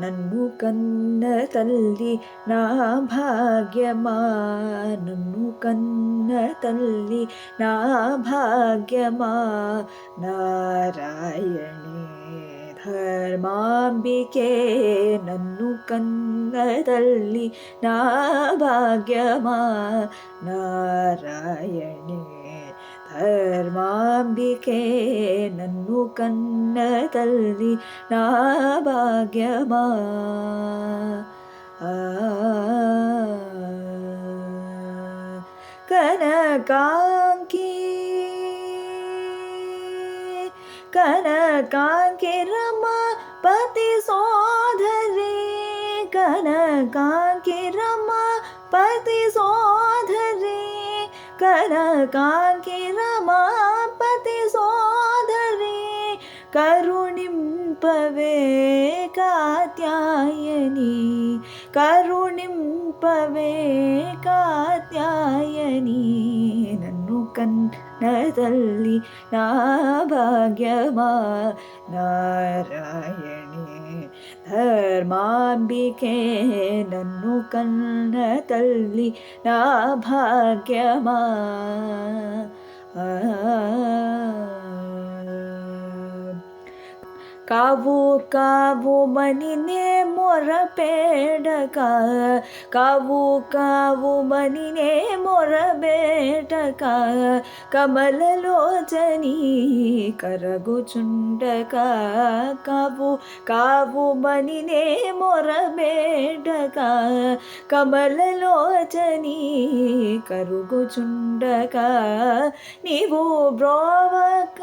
నన్ను కన్న తల్లి నా భాగ్యమా, నన్ను కన్న తల్లి నా భాగ్యమా, నారాయణి ధర్మాంబికే నన్ను కన్న తల్లి నా భాగ్యమా, నారాయణి ధర్మాంబికే నన్ను కన్న తల్లి నా భాగ్యమా. కనకాంకి కనకాంకి రమాపతి సోదరి, కనకాంకి రమాపతి సోదరి, కనకాంకి రమాపతి సోదరి, కరుణింపవే కాత్యాయని, కరుణింపవే కాత్యాయని, నన్ను కన్న తల్లి నా భాగ్యమా, నారాయణి ధర్మాంబికే నన్ను కన్న తల్లి నా భాగ్యమా. కావు కావు మనినే మొరపేడక, కావు కావు మనినే మొరబేటక, కమలలోచని కరగుచుండక, కావు కావు మనినే మొరబేటక, కమలలోచని కరుగుచుండక, నీవు బ్రోవక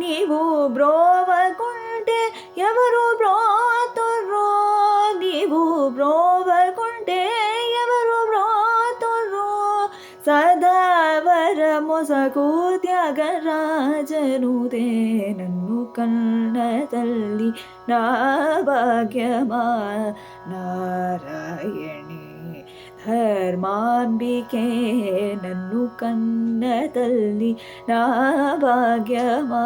నీవు బ్రోవకుంటే ఎవరు బ్రోతుర్రో, నీవు బ్రోవకుంటే ఎవరు బ్రోతుర్రో, సదావరమొసగు త్యాగరాజనుదే నన్ను కన్న తల్లి నా భాగ్యమా, నారాయణి ధర్మాంబికే నన్ను కన్న తల్లి నా భాగ్యమా.